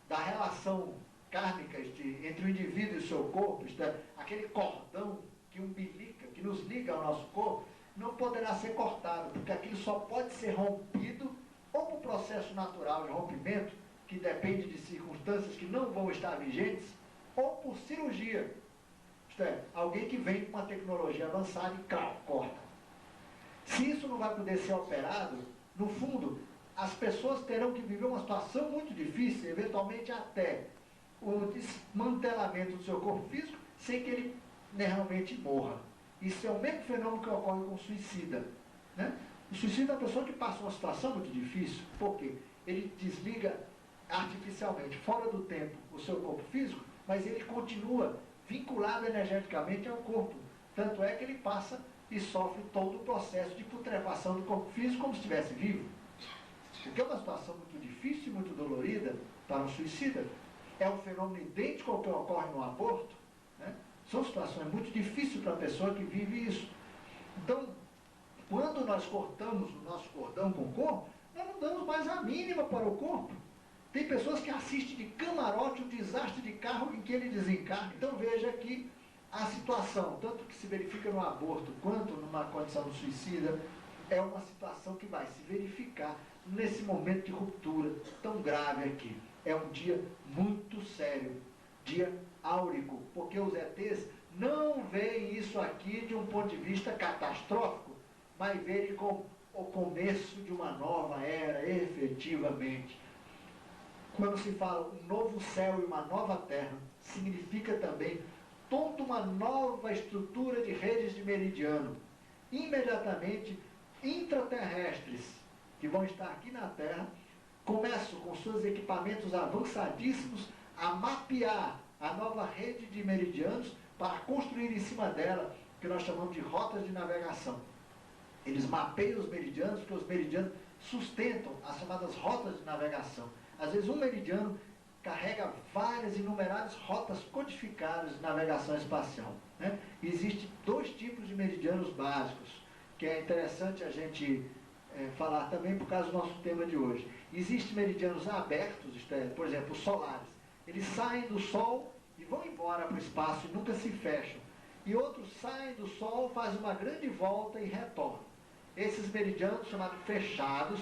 da relação kármica entre o indivíduo e o seu corpo, isto é, aquele cordão que umbilica, que nos liga ao nosso corpo, não poderá ser cortado, porque aquilo só pode ser rompido ou por processo natural de rompimento, que depende de circunstâncias que não vão estar vigentes, ou por cirurgia. Isto é, alguém que vem com uma tecnologia avançada e corta. Se isso não vai poder ser operado, no fundo, as pessoas terão que viver uma situação muito difícil, eventualmente até o desmantelamento do seu corpo físico, sem que ele realmente morra. Isso é o mesmo fenômeno que ocorre com o suicida, né? O suicida é uma pessoa que passa uma situação muito difícil, porque ele desliga artificialmente, fora do tempo, o seu corpo físico, mas ele continua vinculado energeticamente ao corpo. Tanto é que ele passa e sofre todo o processo de putrefação do corpo físico como se estivesse vivo. Porque é uma situação muito difícil e muito dolorida para um suicida. É um fenômeno idêntico ao que ocorre no aborto, né? São situações muito difíceis para a pessoa que vive isso. Então, quando nós cortamos o nosso cordão com o corpo, nós não damos mais a mínima para o corpo. Tem pessoas que assistem de camarote o desastre de carro em que ele desencarna. Então veja que a situação, tanto que se verifica no aborto quanto numa condição do suicida, é uma situação que vai se verificar nesse momento de ruptura tão grave aqui. É um dia muito sério, dia áurico, porque os ETs não veem isso aqui de um ponto de vista catastrófico, mas veem como o começo de uma nova era, efetivamente. Quando se fala um novo céu e uma nova terra, significa também toda uma nova estrutura de redes de meridiano. Imediatamente, intraterrestres, que vão estar aqui na Terra, começam com seus equipamentos avançadíssimos a mapear a nova rede de meridianos para construir em cima dela o que nós chamamos de rotas de navegação. Eles mapeiam os meridianos, porque os meridianos sustentam as chamadas rotas de navegação. Às vezes um meridiano carrega várias inumeradas rotas codificadas de navegação espacial, né? Existem 2 tipos de meridianos básicos, que é interessante a gente falar também por causa do nosso tema de hoje. Existem meridianos abertos, isto é, por exemplo, os solares. Eles saem do Sol e vão embora para o espaço e nunca se fecham. E outros saem do Sol, fazem uma grande volta e retornam. Esses meridianos chamados fechados,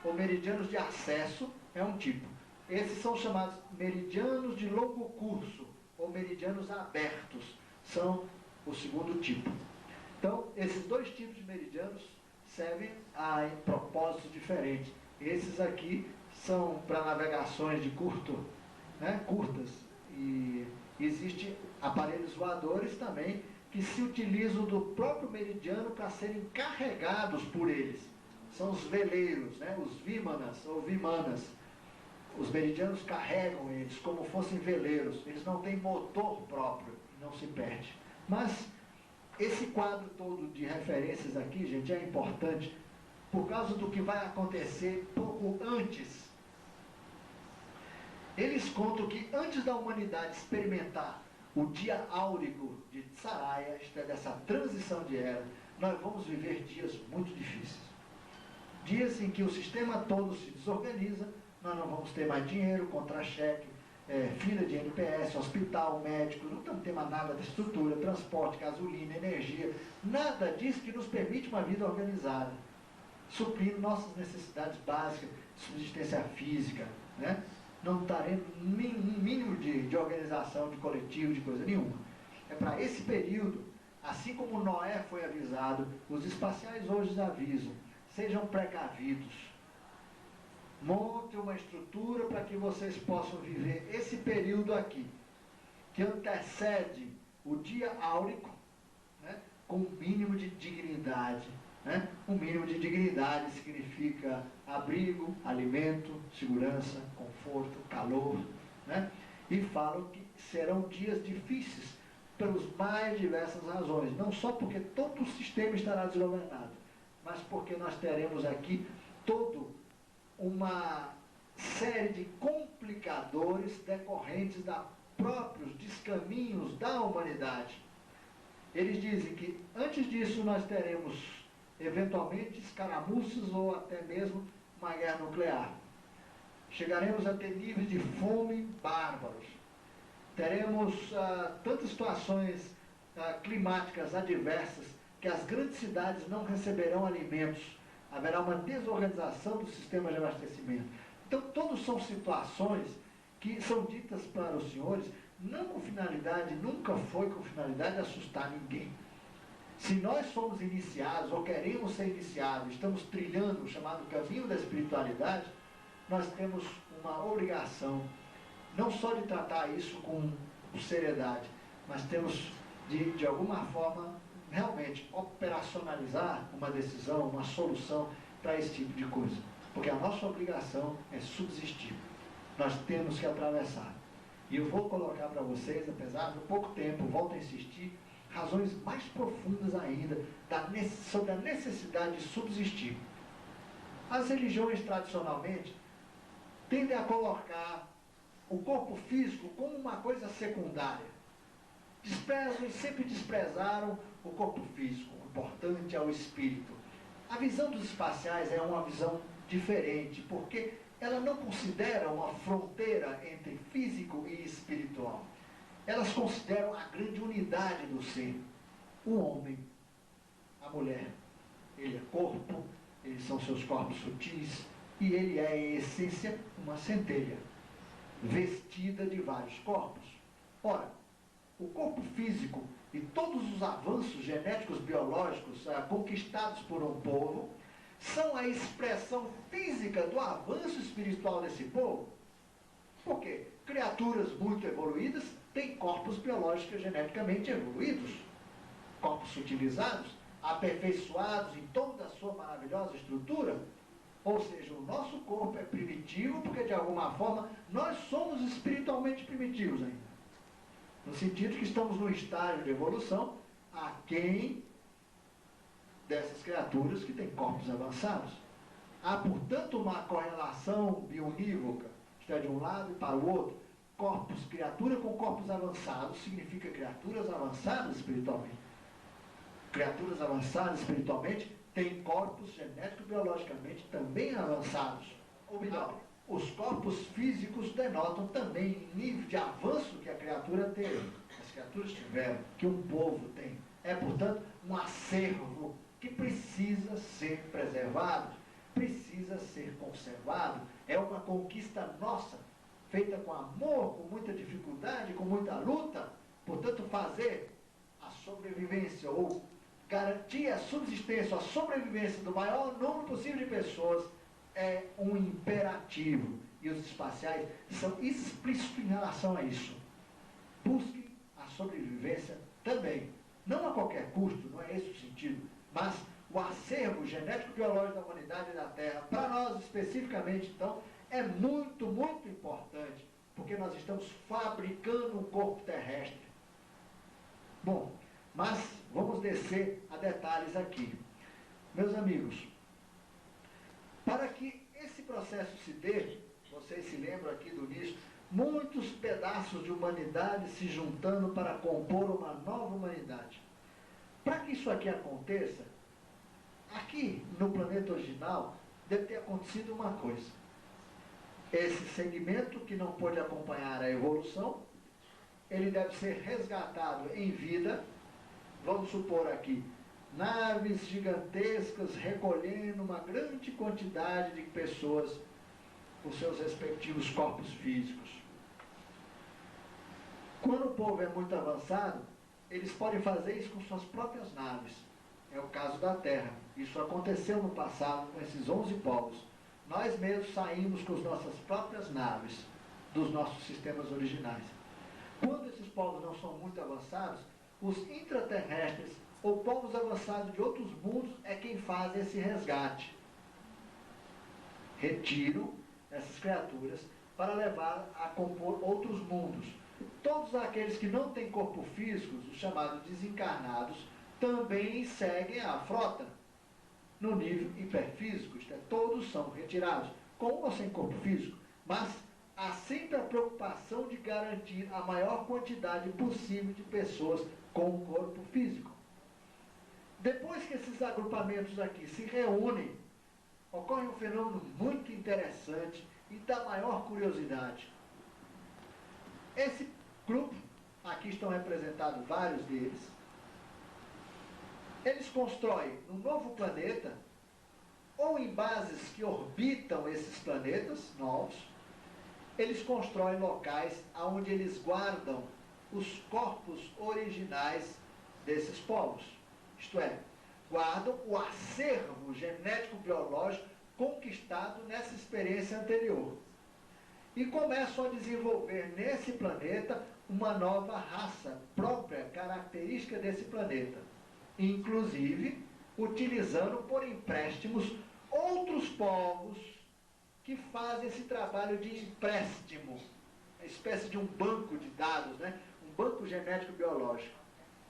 ou meridianos de acesso, é um tipo. Esses são chamados meridianos de longo curso, ou meridianos abertos, são o segundo tipo. Então, esses 2 tipos de meridianos servem a propósitos diferentes. Esses aqui são para navegações de curtas, e existem aparelhos voadores também que se utilizam do próprio meridiano para serem carregados por eles. São os veleiros, né? Os vimanas ou vimanas. Os meridianos carregam eles como fossem veleiros. Eles não têm motor próprio, não se perde. Mas esse quadro todo de referências aqui, gente, é importante por causa do que vai acontecer pouco antes. Eles contam que antes da humanidade experimentar o dia áurico de Tsaraya, isto é, dessa transição de era, nós vamos viver dias muito difíceis. Dias em que o sistema todo se desorganiza, nós não vamos ter mais dinheiro, contra-cheque, fila de NPS, hospital, médico, não vamos ter mais nada de estrutura, transporte, gasolina, energia, nada disso que nos permite uma vida organizada, suprindo nossas necessidades básicas de subsistência física, né? Não estaremos um mínimo de organização, de coletivo, de coisa nenhuma. É para esse período, assim como Noé foi avisado, os espaciais hoje avisam, sejam precavidos, monte uma estrutura para que vocês possam viver esse período aqui, que antecede o dia áurico, né, com um mínimo de dignidade. Né? Um mínimo de dignidade significa abrigo, alimento, segurança, conforto, calor. Né? E falam que serão dias difíceis pelas mais diversas razões. Não só porque todo o sistema estará desgovernado, mas porque nós teremos aqui toda uma série de complicadores decorrentes da próprios descaminhos da humanidade. Eles dizem que antes disso nós teremos eventualmente escaramuças ou até mesmo uma guerra nuclear. Chegaremos a ter níveis de fome bárbaros. Teremos tantas situações climáticas adversas que as grandes cidades não receberão alimentos. Haverá uma desorganização do sistema de abastecimento. Então, todas são situações que são ditas para os senhores, não com finalidade, nunca foi com finalidade de assustar ninguém. Se nós somos iniciados, ou queremos ser iniciados, estamos trilhando o chamado caminho da espiritualidade, nós temos uma obrigação, não só de tratar isso com seriedade, mas temos de alguma forma, realmente operacionalizar uma decisão, uma solução para esse tipo de coisa. Porque a nossa obrigação é subsistir. Nós temos que atravessar. E eu vou colocar para vocês, apesar do pouco tempo, volto a insistir, razões mais profundas ainda sobre a necessidade de subsistir. As religiões, tradicionalmente, tendem a colocar o corpo físico como uma coisa secundária. Desprezam e sempre desprezaram o corpo físico. O importante é o espírito. A visão dos espaciais é uma visão diferente, porque ela não considera uma fronteira entre físico e espiritual. Elas consideram a grande unidade do ser. O homem, a mulher, ele é corpo, eles são seus corpos sutis, e ele é, em essência, uma centelha, vestida de vários corpos. Ora, o corpo físico e todos os avanços genéticos biológicos conquistados por um povo são a expressão física do avanço espiritual desse povo. Por quê? Criaturas muito evoluídas têm corpos biológicos geneticamente evoluídos, corpos sutilizados, aperfeiçoados em toda a sua maravilhosa estrutura. Ou seja, o nosso corpo é primitivo porque, de alguma forma, nós somos espiritualmente primitivos ainda. No sentido que estamos num estágio de evolução aquém dessas criaturas que têm corpos avançados. Há, portanto, uma correlação bionívoca, isto é, de um lado e para o outro. Criatura com corpos avançados significa criaturas avançadas espiritualmente. Criaturas avançadas espiritualmente têm corpos genético-biologicamente também avançados. Ou melhor, os corpos físicos denotam também o nível de avanço que a criatura teve, as criaturas tiveram, que um povo tem. É, portanto, um acervo que precisa ser preservado, precisa ser conservado. É uma conquista nossa, feita com amor, com muita dificuldade, com muita luta. Portanto, fazer a sobrevivência ou garantir a subsistência, a sobrevivência do maior número possível de pessoas é um imperativo. E os espaciais são explícitos em relação a isso. Busquem a sobrevivência também. Não a qualquer custo, não é esse o sentido, mas o acervo genético-biológico da humanidade e da Terra, para nós especificamente, então, é muito, muito importante, porque nós estamos fabricando um corpo terrestre. Bom, mas vamos descer a detalhes aqui. Meus amigos, para que esse processo se dê, vocês se lembram aqui do início, muitos pedaços de humanidade se juntando para compor uma nova humanidade. Para que isso aqui aconteça, aqui no planeta original, deve ter acontecido uma coisa. Esse segmento que não pôde acompanhar a evolução, ele deve ser resgatado em vida, vamos supor aqui, naves gigantescas recolhendo uma grande quantidade de pessoas com seus respectivos corpos físicos. Quando o povo é muito avançado, eles podem fazer isso com suas próprias naves. É o caso da Terra. Isso aconteceu no passado com esses 11 povos. Nós mesmos saímos com as nossas próprias naves dos nossos sistemas originais. Quando esses povos não são muito avançados, os intraterrestres ou povos avançados de outros mundos é quem faz esse resgate. Retiro essas criaturas para levar a compor outros mundos. Todos aqueles que não têm corpo físico, os chamados desencarnados, também seguem a frota no nível hiperfísico, isto é, todos são retirados, com ou sem corpo físico, mas há sempre a preocupação de garantir a maior quantidade possível de pessoas com o corpo físico. Depois que esses agrupamentos aqui se reúnem, ocorre um fenômeno muito interessante e da maior curiosidade. Esse grupo, aqui estão representados vários deles, eles constroem um novo planeta, ou em bases que orbitam esses planetas novos, eles constroem locais onde eles guardam os corpos originais desses povos. Isto é, guardam o acervo genético-biológico conquistado nessa experiência anterior. E começam a desenvolver nesse planeta uma nova raça própria, característica desse planeta. Inclusive, utilizando por empréstimos outros povos que fazem esse trabalho de empréstimo, uma espécie de um banco de dados, né? Um banco genético-biológico.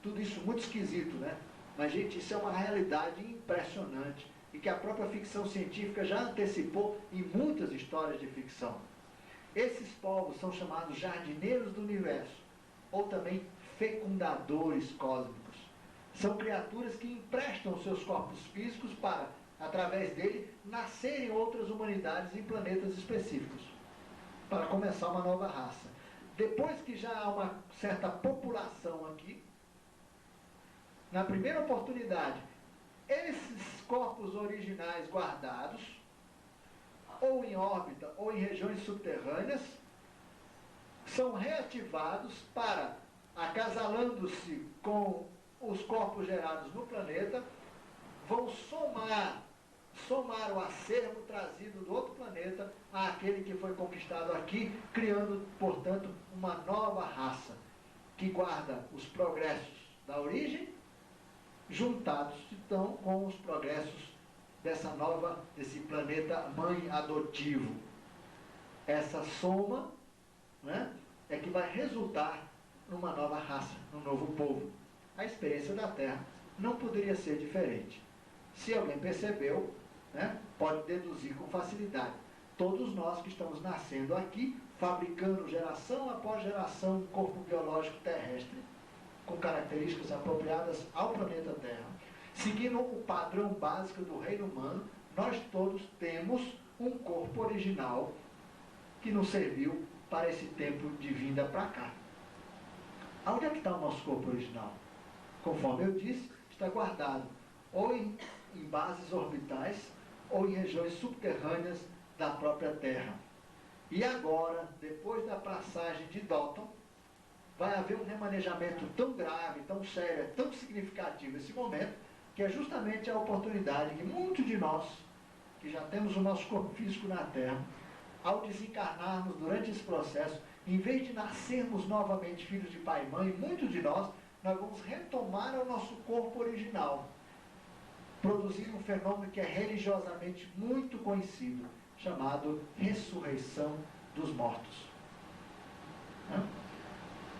Tudo isso muito esquisito, né? Mas, gente, isso é uma realidade impressionante e que a própria ficção científica já antecipou em muitas histórias de ficção. Esses povos são chamados jardineiros do universo, ou também fecundadores cósmicos. São criaturas que emprestam seus corpos físicos para, através dele, nascerem outras humanidades em planetas específicos, para começar uma nova raça. Depois que já há uma certa população aqui, na primeira oportunidade, esses corpos originais guardados, ou em órbita, ou em regiões subterrâneas, são reativados para, acasalando-se com os corpos gerados no planeta, vão somar o acervo trazido do outro planeta àquele que foi conquistado aqui, criando, portanto, uma nova raça, que guarda os progressos da origem, juntados, então, com os progressos desse planeta mãe adotivo. Essa soma, né, é que vai resultar numa nova raça, num novo povo. A experiência da Terra não poderia ser diferente. Se alguém percebeu, né, pode deduzir com facilidade. Todos nós que estamos nascendo aqui, fabricando geração após geração um corpo biológico terrestre, com características apropriadas ao planeta Terra. Seguindo o padrão básico do reino humano, nós todos temos um corpo original que nos serviu para esse tempo de vinda para cá. Onde é que está o nosso corpo original? Conforme eu disse, está guardado ou em bases orbitais ou em regiões subterrâneas da própria Terra. E agora, depois da passagem de Dalton, vai haver um remanejamento tão grave, tão sério, tão significativo esse momento, que é justamente a oportunidade que muitos de nós, que já temos o nosso corpo físico na Terra, ao desencarnarmos durante esse processo, em vez de nascermos novamente filhos de pai e mãe, muitos de nós vamos retomar o nosso corpo original, produzindo um fenômeno que é religiosamente muito conhecido, chamado ressurreição dos mortos.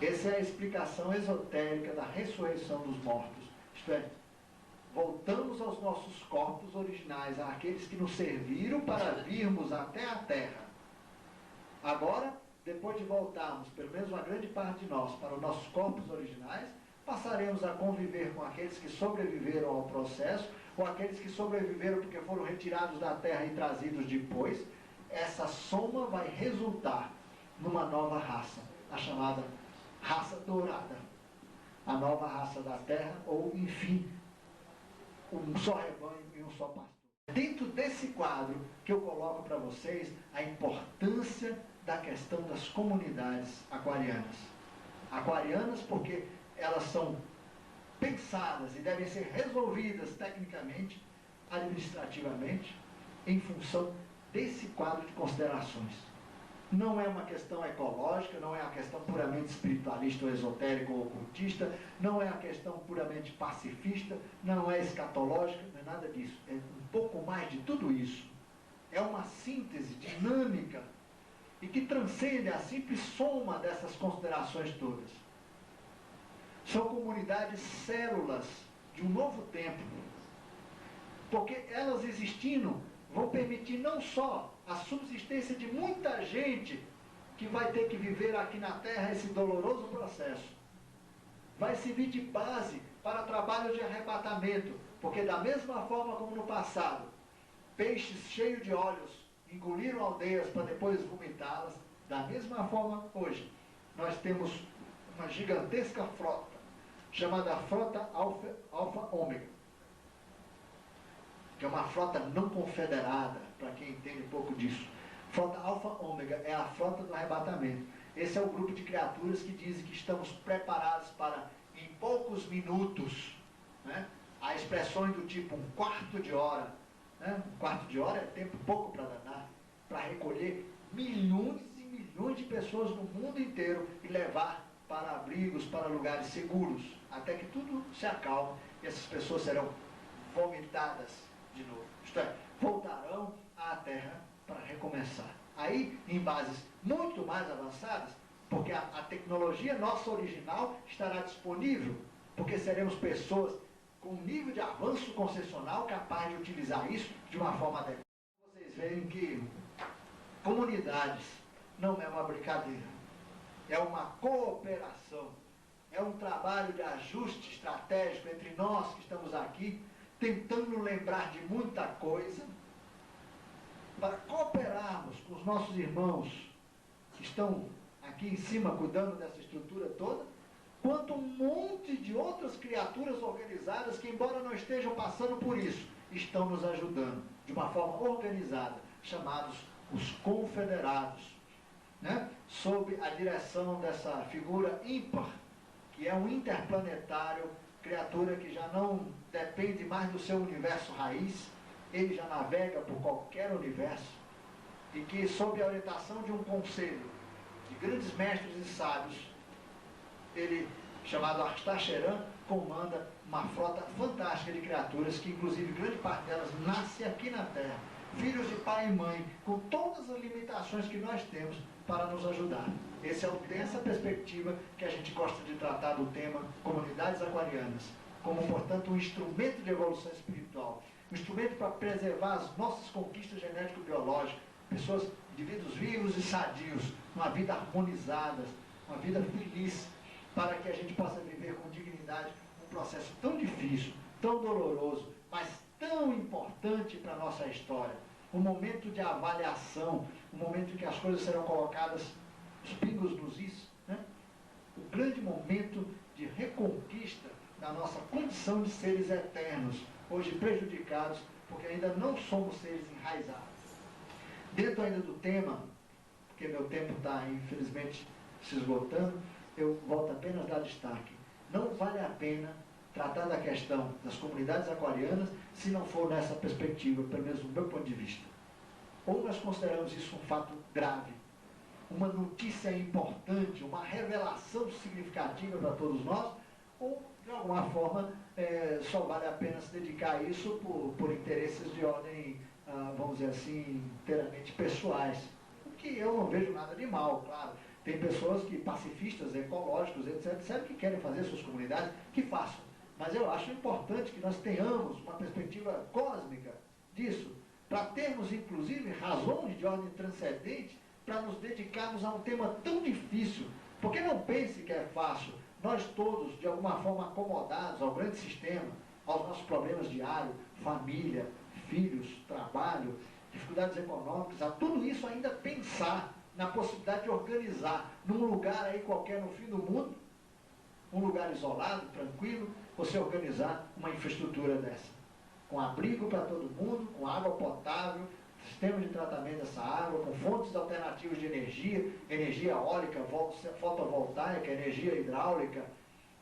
Essa é a explicação esotérica da ressurreição dos mortos. Isto é, voltamos aos nossos corpos originais, àqueles que nos serviram para virmos até a Terra. Agora, depois de voltarmos, pelo menos uma grande parte de nós, para os nossos corpos originais, passaremos a conviver com aqueles que sobreviveram ao processo, ou aqueles que sobreviveram porque foram retirados da Terra e trazidos depois. Essa soma vai resultar numa nova raça, a chamada raça dourada, a nova raça da Terra, ou, enfim, um só rebanho e um só pastor. Dentro desse quadro que eu coloco para vocês a importância da questão das comunidades aquarianas. Aquarianas porque elas são pensadas e devem ser resolvidas tecnicamente, administrativamente, em função desse quadro de considerações. Não é uma questão ecológica, não é uma questão puramente espiritualista ou esotérica ou ocultista, não é uma questão puramente pacifista, não é escatológica, não é nada disso. É um pouco mais de tudo isso. É uma síntese dinâmica e que transcende a simples soma dessas considerações todas. São comunidades células de um novo tempo, porque elas existindo vão permitir não só a subsistência de muita gente que vai ter que viver aqui na Terra esse doloroso processo, vai servir de base para trabalhos de arrebatamento, porque da mesma forma como no passado, peixes cheios de olhos engoliram aldeias para depois vomitá-las, da mesma forma hoje, nós temos uma gigantesca frota, chamada Frota Alfa-Ômega, que é uma frota não confederada, para quem entende um pouco disso. Frota Alfa-Ômega é a frota do arrebatamento. Esse é o grupo de criaturas que dizem que estamos preparados para, em poucos minutos, né, há expressões do tipo 1/4 de hora, né, 1/4 de hora é tempo pouco para danar, para recolher milhões e milhões de pessoas no mundo inteiro e levar para abrigos, para lugares seguros, até que tudo se acalme e essas pessoas serão vomitadas de novo. Isto é, voltarão à Terra para recomeçar. Aí, em bases muito mais avançadas, porque a tecnologia nossa original estará disponível, porque seremos pessoas com um nível de avanço concessional capaz de utilizar isso de uma forma adequada. Vocês veem que comunidades não é uma brincadeira, é uma cooperação, é um trabalho de ajuste estratégico entre nós que estamos aqui, tentando lembrar de muita coisa, para cooperarmos com os nossos irmãos que estão aqui em cima cuidando dessa estrutura toda, quanto um monte de outras criaturas organizadas que, embora não estejam passando por isso, estão nos ajudando de uma forma organizada, chamados os confederados, né? Sob a direção dessa figura ímpar, que é um interplanetário, criatura que já não depende mais do seu universo raiz, ele já navega por qualquer universo, e que, sob a orientação de um conselho de grandes mestres e sábios, ele, chamado Astacheran, comanda uma frota fantástica de criaturas, que inclusive grande parte delas nasce aqui na Terra, filhos de pai e mãe, com todas as limitações que nós temos para nos ajudar. Essa é a perspectiva que a gente gosta de tratar do tema comunidades aquarianas, como, portanto, um instrumento de evolução espiritual, um instrumento para preservar as nossas conquistas genético-biológicas, pessoas, indivíduos vivos e sadios, uma vida harmonizada, uma vida feliz, para que a gente possa viver com dignidade um processo tão difícil, tão doloroso, mas tão importante para a nossa história. Um momento de avaliação, um momento em que as coisas serão colocadas, os pingos nos is, né? O grande momento de reconquista da nossa condição de seres eternos, hoje prejudicados, porque ainda não somos seres enraizados. Dentro ainda do tema, porque meu tempo está, infelizmente, se esgotando, eu volto apenas a dar destaque. Não vale a pena tratar da questão das comunidades aquarianas se não for nessa perspectiva, pelo menos do meu ponto de vista. Ou nós consideramos isso um fato grave, uma notícia importante, uma revelação significativa para todos nós, ou, de alguma forma, só vale a pena se dedicar a isso por interesses de ordem, vamos dizer assim, inteiramente pessoais. O que eu não vejo nada de mal, claro. Tem pessoas que, pacifistas, ecológicos, etc., que querem fazer suas comunidades, que façam. Mas eu acho importante que nós tenhamos uma perspectiva cósmica disso, para termos, inclusive, razões de ordem transcendente para nos dedicarmos a um tema tão difícil, porque não pense que é fácil. Nós todos, de alguma forma, acomodados ao grande sistema, aos nossos problemas diários, família, filhos, trabalho, dificuldades econômicas, a tudo isso ainda pensar na possibilidade de organizar num lugar aí qualquer no fim do mundo, um lugar isolado, tranquilo, você organizar uma infraestrutura dessa, com abrigo para todo mundo, com água potável, sistema de tratamento dessa água, com fontes alternativas de energia, energia eólica, fotovoltaica, energia hidráulica,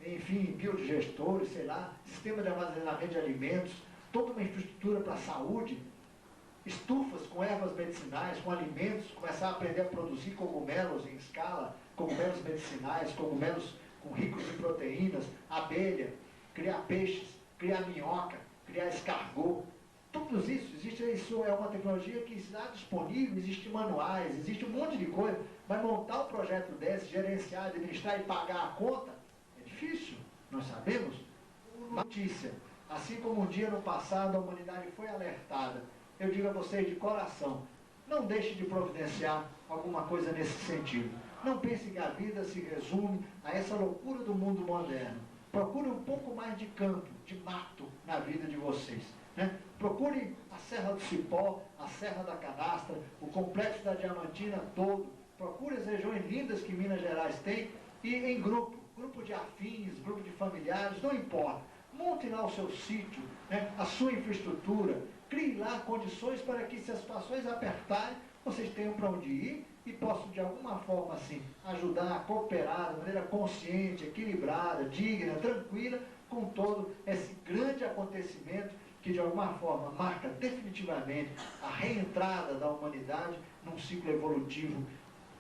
enfim, biodigestores, sei lá, sistema de armazenamento de alimentos, toda uma infraestrutura para a saúde, estufas com ervas medicinais, com alimentos, começar a aprender a produzir cogumelos em escala, cogumelos medicinais, cogumelos com ricos em proteínas, abelha, criar peixes, criar minhoca, criar escargot. Tudo isso é uma tecnologia que está disponível, existem manuais, existe um monte de coisa, mas montar um projeto desse, gerenciar, administrar e pagar a conta, é difícil, nós sabemos. Notícia, assim como um dia no passado a humanidade foi alertada, eu digo a vocês de coração, não deixe de providenciar alguma coisa nesse sentido. Não pense que a vida se resume a essa loucura do mundo moderno. Procure um pouco mais de campo, de mato na vida de vocês. Né? Procure a Serra do Cipó, a Serra da Canastra, o Complexo da Diamantina todo. Procure as regiões lindas que Minas Gerais tem e em grupo de afins, grupo de familiares, não importa. Monte lá o seu sítio, né? A sua infraestrutura, crie lá condições para que, se as situações apertarem, vocês tenham para onde ir e possam, de alguma forma, assim, ajudar a cooperar de maneira consciente, equilibrada, digna, tranquila, com todo esse grande acontecimento que, de alguma forma, marca definitivamente a reentrada da humanidade num ciclo evolutivo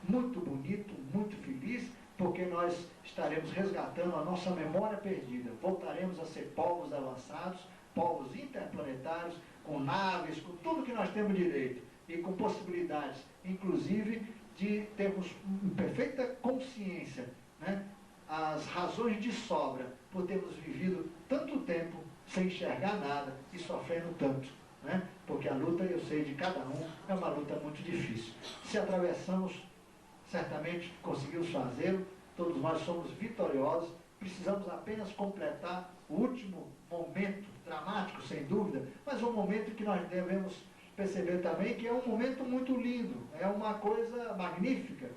muito bonito, muito feliz, porque nós estaremos resgatando a nossa memória perdida. Voltaremos a ser povos avançados, povos interplanetários, com naves, com tudo que nós temos direito, e com possibilidades, inclusive, de termos perfeita consciência, né? As razões de sobra por termos vivido tanto tempo sem enxergar nada e sofrendo tanto. Né? Porque a luta, eu sei, de cada um é uma luta muito difícil. Se atravessamos, certamente conseguimos fazê-lo, todos nós somos vitoriosos, precisamos apenas completar o último momento, dramático sem dúvida, mas um momento que nós devemos perceber também que é um momento muito lindo, é uma coisa magnífica,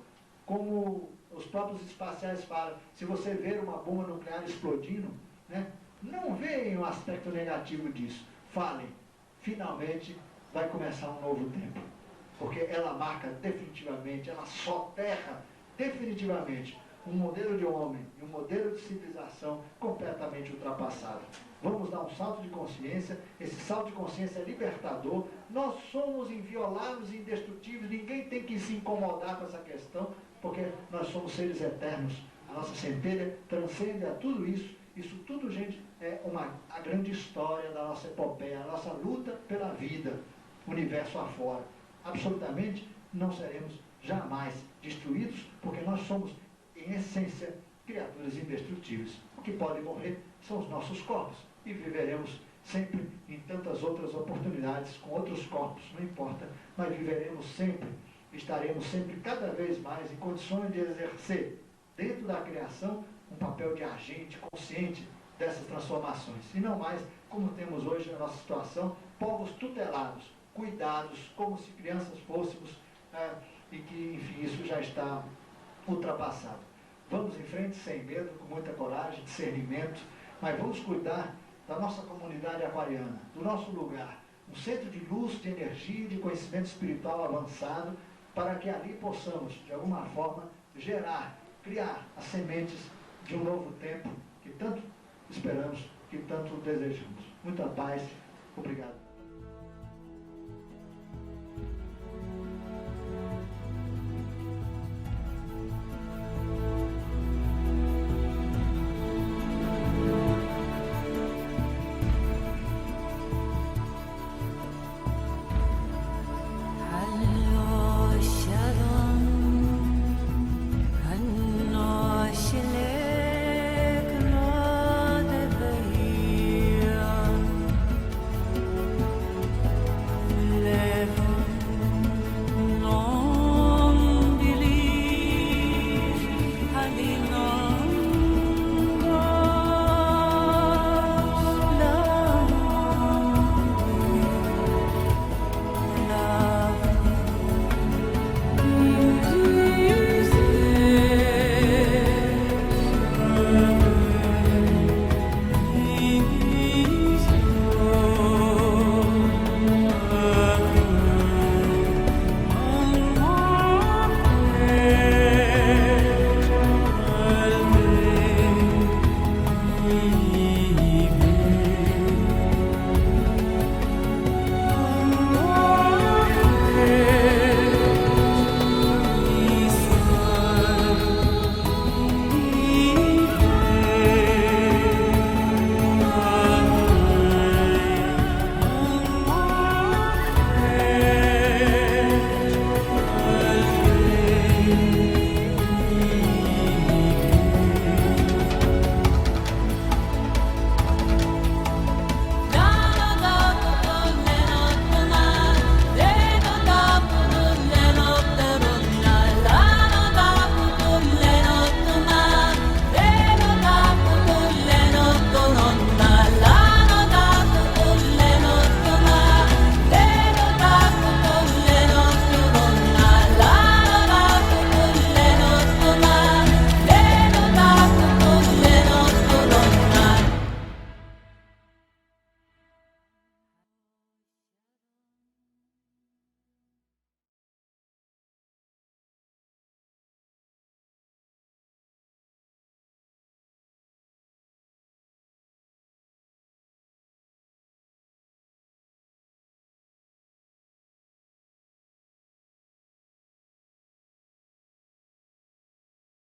como os próprios espaciais falam, se você ver uma bomba nuclear explodindo, né, não veem o aspecto negativo disso, falem, finalmente vai começar um novo tempo, porque ela marca definitivamente, ela soterra definitivamente um modelo de homem e um modelo de civilização completamente ultrapassado. Vamos dar um salto de consciência, esse salto de consciência é libertador, nós somos invioláveis e indestrutíveis, ninguém tem que se incomodar com essa questão, porque nós somos seres eternos, a nossa centelha transcende a tudo isso tudo, gente, é a grande história da nossa epopeia, a nossa luta pela vida, universo afora. Absolutamente não seremos jamais destruídos, porque nós somos, em essência, criaturas indestrutíveis. O que pode morrer são os nossos corpos, e viveremos sempre em tantas outras oportunidades, com outros corpos, não importa, mas viveremos sempre, estaremos sempre cada vez mais em condições de exercer, dentro da criação, um papel de agente consciente dessas transformações, e não mais como temos hoje na nossa situação, povos tutelados, cuidados, como se crianças fôssemos, e que, enfim, isso já está ultrapassado. Vamos em frente sem medo, com muita coragem, discernimento, mas vamos cuidar da nossa comunidade aquariana, do nosso lugar, um centro de luz, de energia, de conhecimento espiritual avançado, para que ali possamos, de alguma forma, criar as sementes de um novo tempo que tanto esperamos, que tanto desejamos. Muita paz. Obrigado.